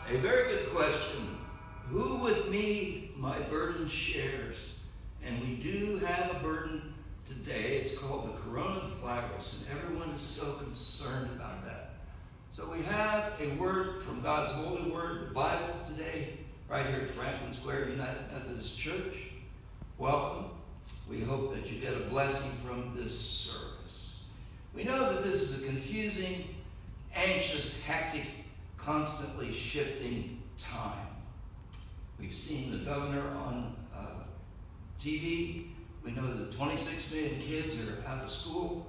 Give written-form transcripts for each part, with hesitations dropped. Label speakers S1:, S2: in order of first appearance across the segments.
S1: A very good question. Who with me my burden shares? And we do have a burden today. It's called the coronavirus, and everyone is so concerned about that. So we have a word from God's holy word, the Bible, today, right here at Franklin Square United Methodist Church. Welcome. We hope that you get a blessing from this service. We know that this is a confusing, anxious, hectic, constantly shifting time. We've seen the governor on TV. We know that 26 million kids are out of school.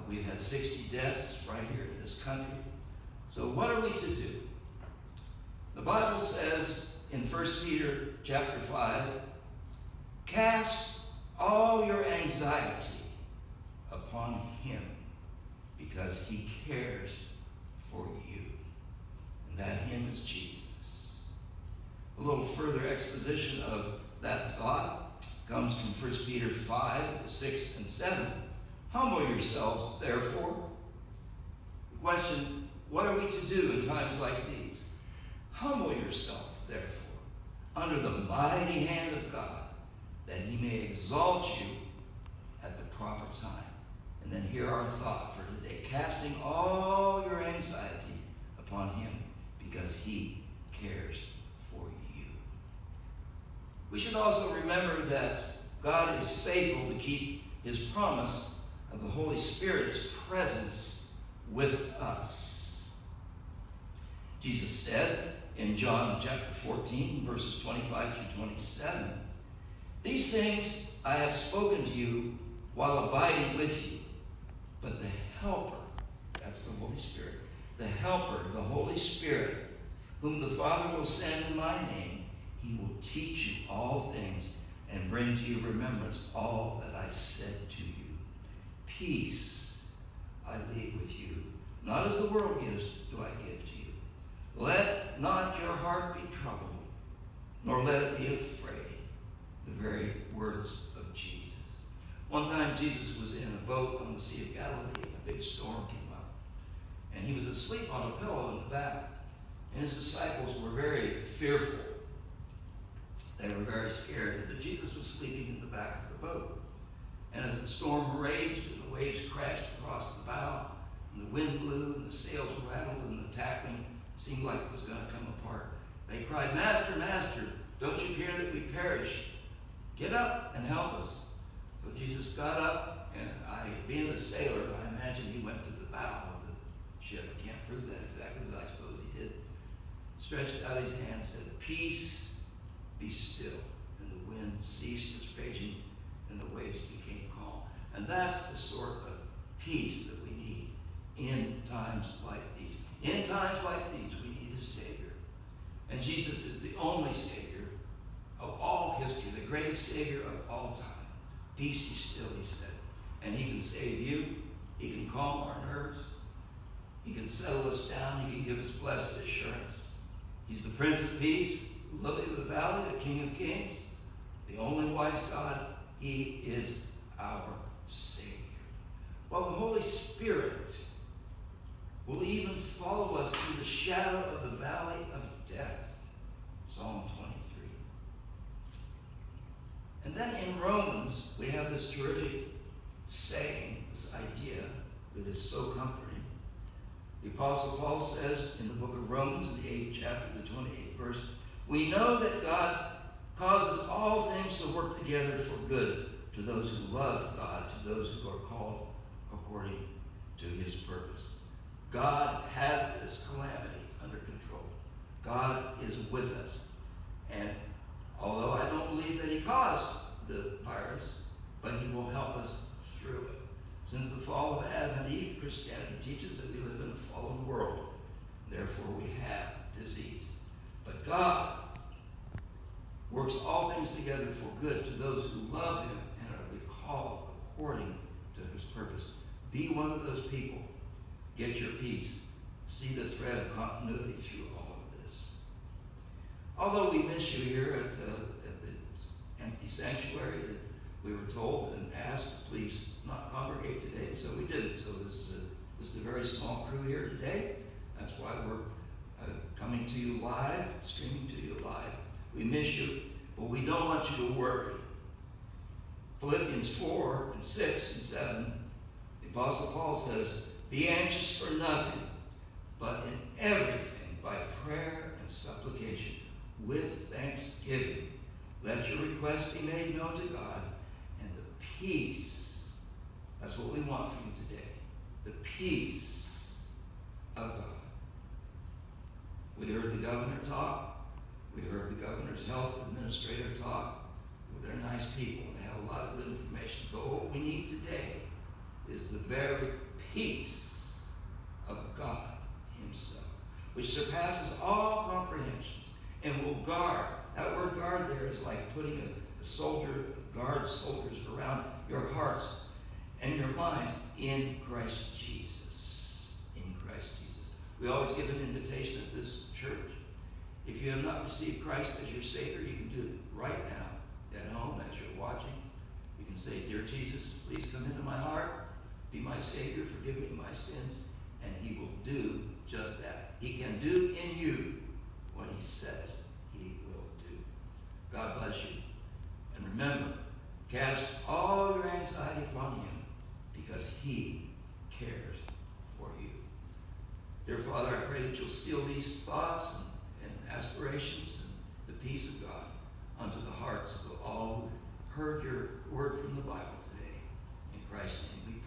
S1: We've had 60 deaths right here in this country. So what are we to do? The Bible says in 1 Peter chapter 5, cast all your anxiety upon him because he cares for you. And that him is Jesus. A little further exposition of that thought comes from 1 Peter 5, 6, and 7. Humble yourselves, therefore. The question, what are we to do in times like these? Humble yourself, therefore, under the mighty hand of God, that he may exalt you at the proper time. And then hear our thought for today. Casting all your anxiety upon him because he cares for you. We should also remember that God is faithful to keep his promise of the Holy Spirit's presence with us. Jesus said in John chapter 14, verses 25 through 27, these things I have spoken to you while abiding with you, but the Helper, that's the Holy Spirit, the Helper, the Holy Spirit, whom the Father will send in my name, he will teach you all things and bring to your remembrance all that I said to you. Peace I leave with you. Not as the world gives do I give to you. Let not your heart be troubled, nor let it be afraid. The very words of Jesus. One time Jesus was in a boat on the Sea of Galilee, and a big storm came up. And he was asleep on a pillow in the back. And his disciples were very fearful. They were very scared. But Jesus was sleeping in the back of the boat. And as the storm raged and the waves crashed across the bow, and the wind blew and the sails rattled and the tackling seemed like it was going to come apart, they cried, Master, Master, don't you care that we perish? Get up and help us. So Jesus got up, and being a sailor, I imagine he went to the bow of the ship. I can't prove that exactly, but I suppose he did. Stretched out his hand and said, Peace, be still. And the wind ceased its raging, and the waves became calm. And that's the sort of peace that we need in times like these. In times like these, we need a Savior. And Jesus is the only Savior of all history, the greatest Savior of all time. Peace be still, he said. And he can save you. He can calm our nerves. He can settle us down. He can give us blessed assurance. He's the Prince of Peace, Lily of the Valley, the King of Kings, the only wise God. He is our Savior. Well, the Holy Spirit will even follow us through the shadow of the valley of death. Psalm 23. And then in Romans, we have this terrific saying, this idea that is so comforting. The Apostle Paul says in the book of Romans, in the 8th chapter, the 28th verse, we know that God causes all things to work together for good to those who love God, to those who are called according to his purpose. God has this calamity under control. God is with us. And although I don't believe that he caused the virus, but he will help us through it. Since the fall of Adam and Eve, Christianity teaches that we live in a fallen world. Therefore, we have disease. But God works all things together for good to those who love him and are called according to his purpose. Be one of those people. Get your peace. See the thread of continuity through all of this. Although we miss you here at the empty sanctuary that we were told and asked, please not congregate today, so we didn't. So this is a very small crew here today. That's why we're coming to you live, streaming to you live. We miss you, but we don't want you to worry. Philippians 4 and 6 and 7, the Apostle Paul says, be anxious for nothing, but in everything, by prayer and supplication, with thanksgiving, let your requests be made known to God, and the peace, that's what we want from you today, the peace of God. We heard the governor talk. We heard the governor's health administrator talk. They're nice people, and they have a lot of good information. But what we need today is the very peace of God himself, which surpasses all comprehensions and will guard. That word guard there is like putting a soldier, guard soldiers around your hearts and your minds in Christ Jesus. In Christ Jesus. We always give an invitation at this church. If you have not received Christ as your Savior, you can do it right now at home as you're watching. You can say, Dear Jesus, please come into my heart, be my Savior, forgive me my sins, and he will do just that. He can do in you what he says he will do. God bless you. And remember, cast all your anxiety upon him because he cares for you. Dear Father, I pray that you'll seal these thoughts and aspirations and the peace of God unto the hearts of all who heard your word from the Bible today. In Christ's name we